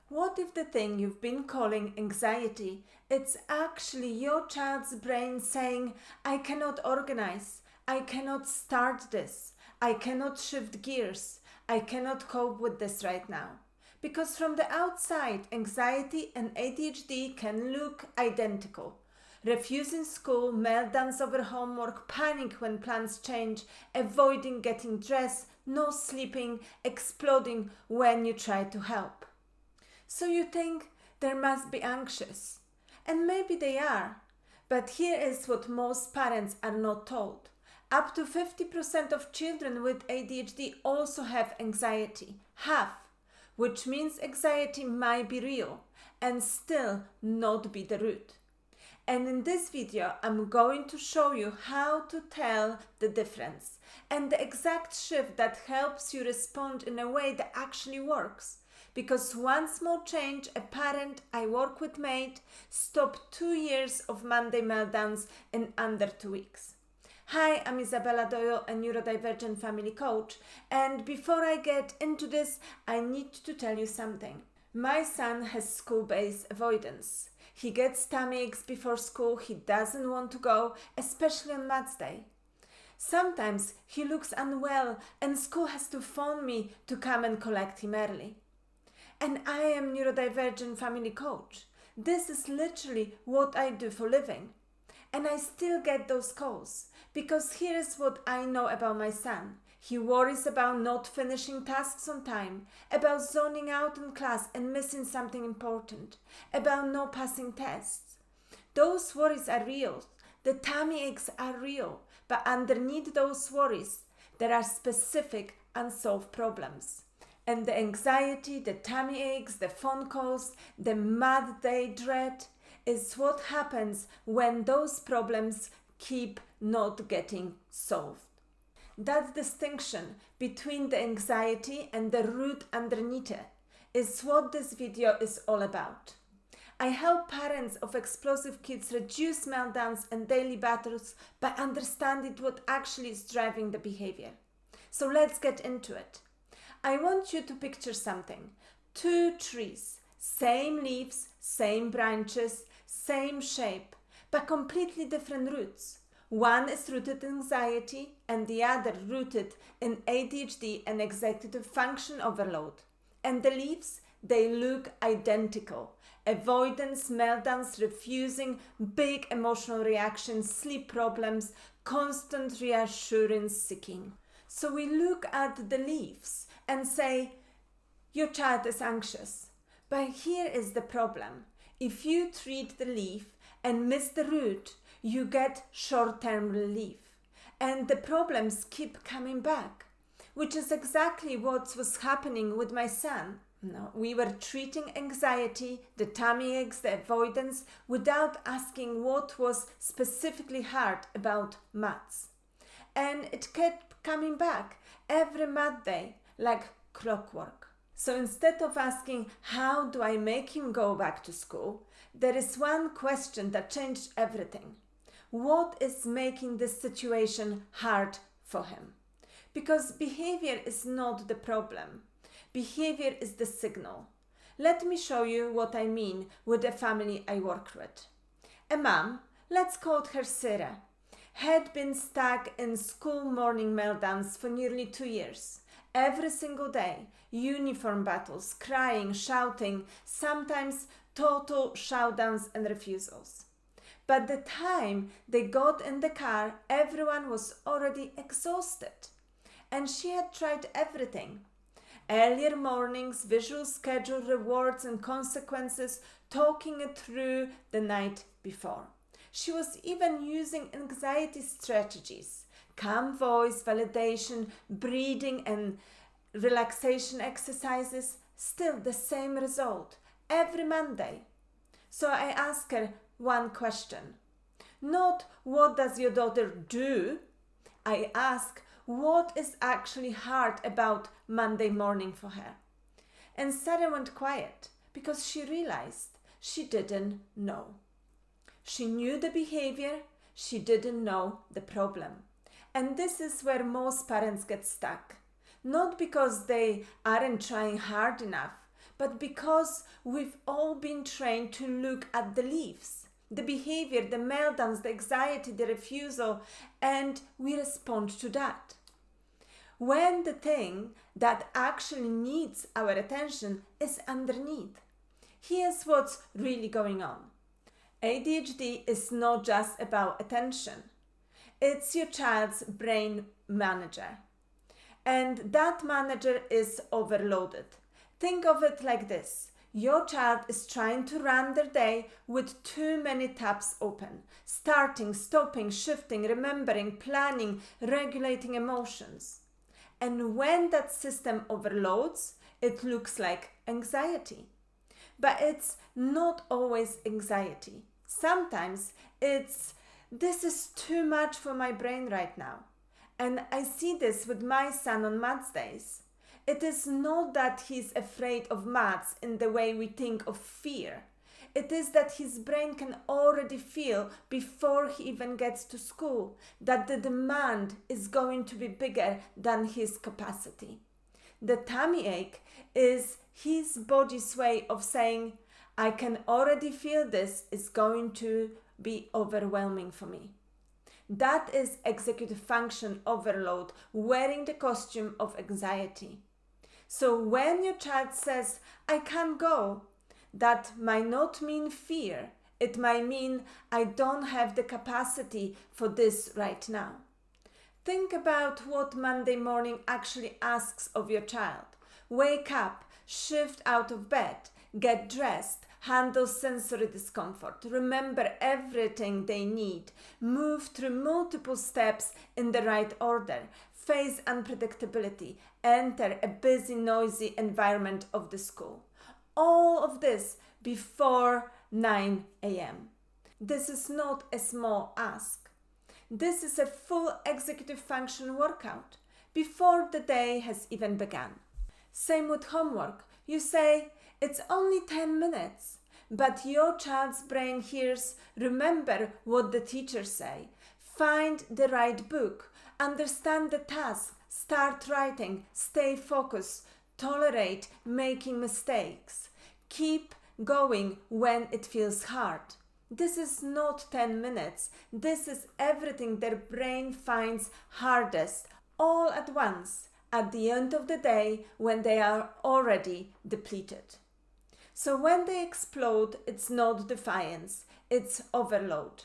What if the thing you've been calling anxiety, it's actually your child's brain saying, I cannot organize, I cannot start this, I cannot shift gears, I cannot cope with this right now. Because from the outside, anxiety and ADHD can look identical. Refusing school, meltdowns over homework, panic when plans change, avoiding getting dressed, no sleeping, exploding when you try to help. So you think they must be anxious. And maybe they are. But here is what most parents are not told. Up to 50% of children with ADHD also have anxiety. Half. Which means anxiety might be real and still not be the root. And in this video, I'm going to show you how to tell the difference and the exact shift that helps you respond in a way that actually works. Because one small change a parent I work with made stopped 2 years of Monday meltdowns in under 2 weeks. Hi, I'm Izabela, a neurodivergent family coach, and before I get into this, I need to tell you something. My son has school-based avoidance. He gets tummy aches before school, he doesn't want to go, especially on Maths Day. Sometimes he looks unwell and school has to phone me to come and collect him early. And I am neurodivergent family coach. This is literally what I do for a living. And I still get those calls because here is what I know about my son. He worries about not finishing tasks on time, about zoning out in class and missing something important, about not passing tests. Those worries are real. The tummy aches are real. But underneath those worries, there are specific unsolved problems. And the anxiety, the tummy aches, the phone calls, the Math Day dread is what happens when those problems keep not getting solved. That distinction between the anxiety and the root underneath it is what this video is all about. I help parents of explosive kids reduce meltdowns and daily battles by understanding what actually is driving the behavior. So let's get into it. I want you to picture something. 2 trees, same leaves, same branches, same shape, but completely different roots. One is rooted in anxiety and the other rooted in ADHD and executive function overload. And the leaves, they look identical. Avoidance, meltdowns, refusing, big emotional reactions, sleep problems, constant reassurance seeking. So we look at the leaves and say, your child is anxious. But here is the problem. If you treat the leaf and miss the root, you get short-term relief. And the problems keep coming back, which is exactly what was happening with my son. No, we were treating anxiety, the tummy aches, the avoidance, without asking what was specifically hard about maths. And it kept coming back every Math Day, like clockwork. So instead of asking, how do I make him go back to school, there is one question that changed everything. What is making this situation hard for him? Because behavior is not the problem. Behavior is the signal. Let me show you what I mean with the family I work with. A mom, let's call her Sarah, had been stuck in school morning meltdowns for nearly 2 years. Every single day, uniform battles, crying, shouting, sometimes total shutdowns and refusals. But the time they got in the car, everyone was already exhausted. And she had tried everything. Earlier mornings, visual schedule, rewards and consequences, talking it through the night before. She was even using anxiety strategies, calm voice, validation, breathing and relaxation exercises, still the same result every Monday. So I asked her one question. Not what does your daughter do? I ask what is actually hard about Monday morning for her. And Sarah went quiet because she realized she didn't know. She knew the behavior, she didn't know the problem. And this is where most parents get stuck. Not because they aren't trying hard enough, but because we've all been trained to look at the leaves, the behavior, the meltdowns, the anxiety, the refusal, and we respond to that. When the thing that actually needs our attention is underneath. Here's what's really going on. ADHD is not just about attention. It's your child's brain manager. And that manager is overloaded. Think of it like this. Your child is trying to run their day with too many tabs open. Starting, stopping, shifting, remembering, planning, regulating emotions. And when that system overloads, it looks like anxiety. But it's not always anxiety. Sometimes it's, this is too much for my brain right now. And I see this with my son on maths days. It is not that he's afraid of maths in the way we think of fear. It is that his brain can already feel before he even gets to school that the demand is going to be bigger than his capacity. The tummy ache is his body's way of saying, I can already feel this is going to be overwhelming for me. That is executive function overload, wearing the costume of anxiety. So when your child says, I can't go, that might not mean fear. It might mean I don't have the capacity for this right now. Think about what Monday morning actually asks of your child. Wake up, shift out of bed, get dressed, handle sensory discomfort, remember everything they need, move through multiple steps in the right order, face unpredictability, enter a busy, noisy environment of the school. All of this before 9 a.m. This is not a small ask. This is a full executive function workout before the day has even begun. Same with homework. You say, it's only 10 minutes, but your child's brain hears, remember what the teacher say, find the right book, understand the task, start writing, stay focused, tolerate making mistakes, keep going when it feels hard. This is not 10 minutes. This is everything their brain finds hardest all at once at the end of the day when they are already depleted. So when they explode, it's not defiance, it's overload.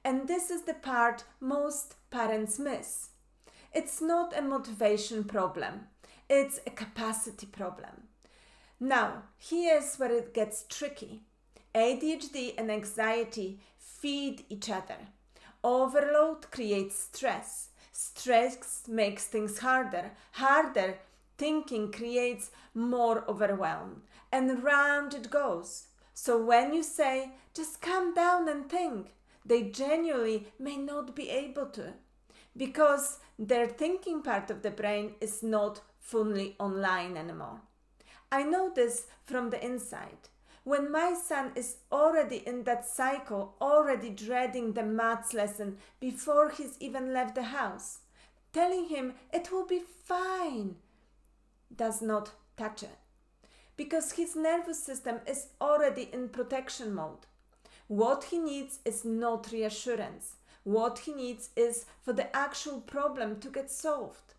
And this is the part most parents miss. It's not a motivation problem, it's a capacity problem. Now, here's where it gets tricky. ADHD and anxiety feed each other. Overload creates stress. Stress makes things harder. Harder thinking creates more overwhelm. And round it goes. So when you say, just calm down and think, they genuinely may not be able to. Because their thinking part of the brain is not fully online anymore. I know this from the inside. When my son is already in that cycle, already dreading the maths lesson before he's even left the house, telling him it will be fine does not touch it. Because his nervous system is already in protection mode. What he needs is not reassurance. What he needs is for the actual problem to get solved.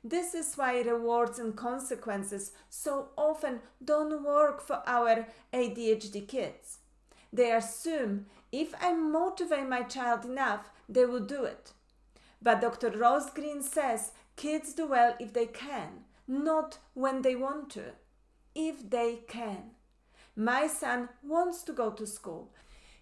This is why rewards and consequences so often don't work for our ADHD kids. They assume if I motivate my child enough, they will do it. But Dr. Greene says kids do well if they can, not when they want to. If they can. My son wants to go to school.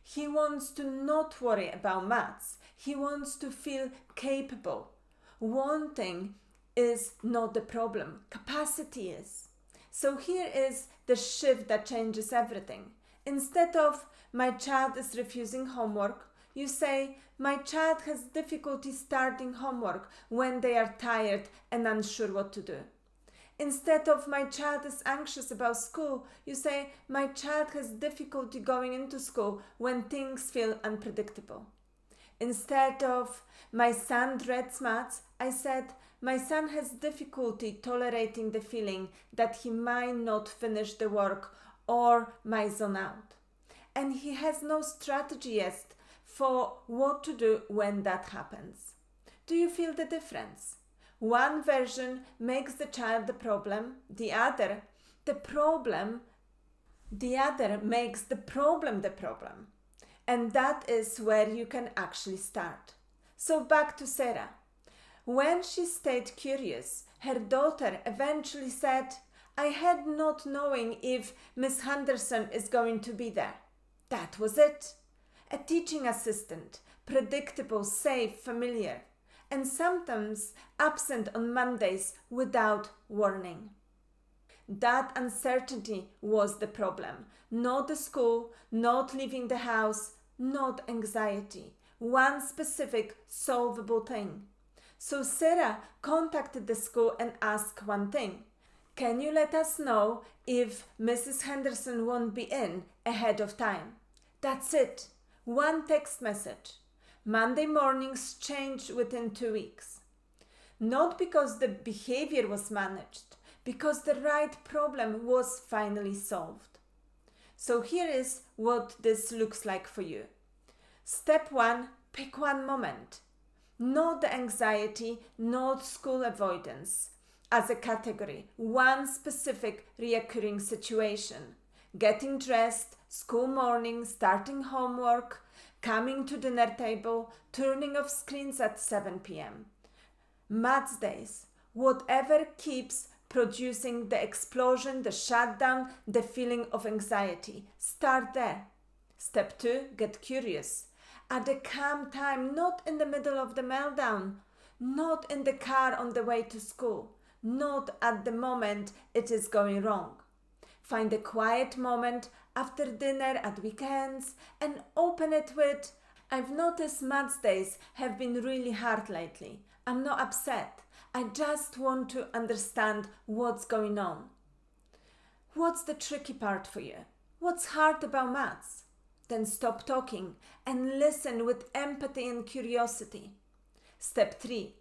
He wants to not worry about maths. He wants to feel capable. Wanting is not the problem. Capacity is. So here is the shift that changes everything. Instead of my child is refusing homework, you say my child has difficulty starting homework when they are tired and unsure what to do. Instead of my child is anxious about school, you say my child has difficulty going into school when things feel unpredictable. Instead of my son dreads maths, I said My son has difficulty tolerating the feeling that he might not finish the work or might zone out. And he has no strategy yet for what to do when that happens. Do you feel the difference? One version makes the child the problem, the other makes the problem the problem. And that is where you can actually start. So back to Sarah. When she stayed curious, her daughter eventually said, I had not knowing if Miss Henderson is going to be there. That was it. A teaching assistant, predictable, safe, familiar, and sometimes absent on Mondays without warning. That uncertainty was the problem. Not the school, not leaving the house, not anxiety. One specific solvable thing. So Sarah contacted the school and asked one thing. Can you let us know if Mrs. Henderson won't be in ahead of time? That's it. One text message. Monday mornings changed within 2 weeks. Not because the behavior was managed, because the right problem was finally solved. So here is what this looks like for you. Step 1, pick one moment. Not the anxiety, not school avoidance as a category. One specific reoccurring situation. Getting dressed, school morning, starting homework, coming to dinner table, turning off screens at 7 p.m. Maths days, whatever keeps producing the explosion, the shutdown, the feeling of anxiety. Start there. Step 2, get curious. At a calm time, not in the middle of the meltdown, not in the car on the way to school, not at the moment it is going wrong. Find a quiet moment after dinner at weekends and open it with, I've noticed maths days have been really hard lately. I'm not upset. I just want to understand what's going on. What's the tricky part for you? What's hard about maths? Then stop talking and listen with empathy and curiosity. Step 3.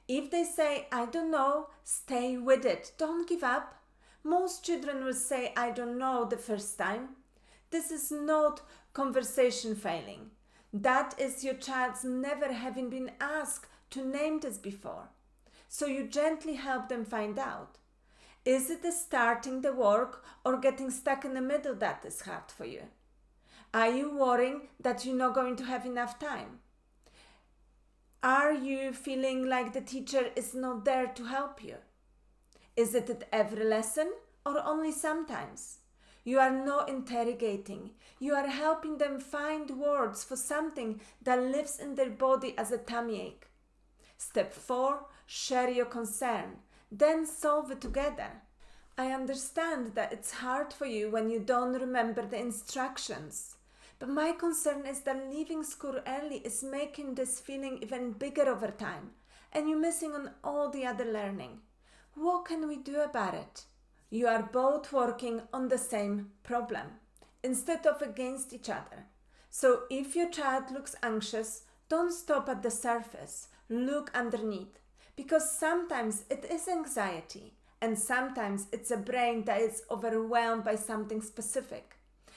If they say, I don't know, stay with it. Don't give up. Most children will say, I don't know the first time. This is not conversation failing. That is your child's never having been asked to name this before. So you gently help them find out. Is it the starting the work or getting stuck in the middle that is hard for you? Are you worrying that you're not going to have enough time? Are you feeling like the teacher is not there to help you? Is it at every lesson or only sometimes? You are not interrogating. You are helping them find words for something that lives in their body as a tummy ache. Step 4, share your concern. Then solve it together. I understand that it's hard for you when you don't remember the instructions. But my concern is that leaving school early is making this feeling even bigger over time, and you're missing on all the other learning. What can we do about it? You are both working on the same problem, instead of against each other. So if your child looks anxious, don't stop at the surface. Look underneath. Because sometimes it is anxiety, and sometimes it's a brain that is overwhelmed by something specific.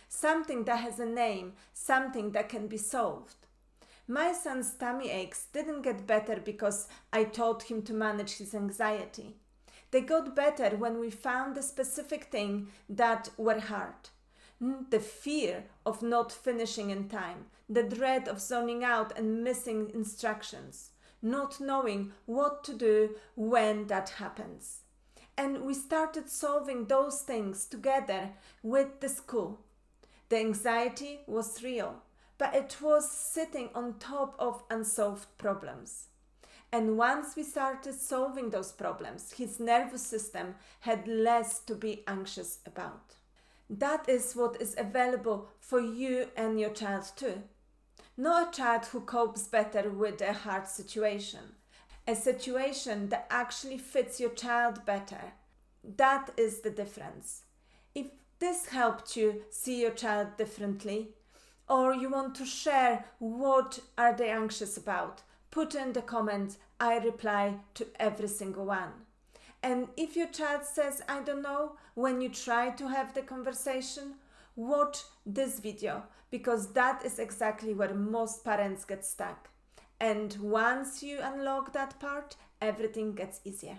Something that has a name, something that can be solved. My son's tummy aches didn't get better because I taught him to manage his anxiety. They got better when we found the specific thing that were hard. The fear of not finishing in time, the dread of zoning out and missing instructions, not knowing what to do when that happens. And we started solving those things together with the school. The anxiety was real, but it was sitting on top of unsolved problems. And once we started solving those problems, his nervous system had less to be anxious about. That is what is available for you and your child too. Not a child who copes better with a hard situation. A situation that actually fits your child better. That is the difference. If this helped you see your child differently, or you want to share what are they anxious about, put in the comments. I reply to every single one. And if your child says, I don't know, when you try to have the conversation, watch this video, because that is exactly where most parents get stuck. And once you unlock that part, everything gets easier.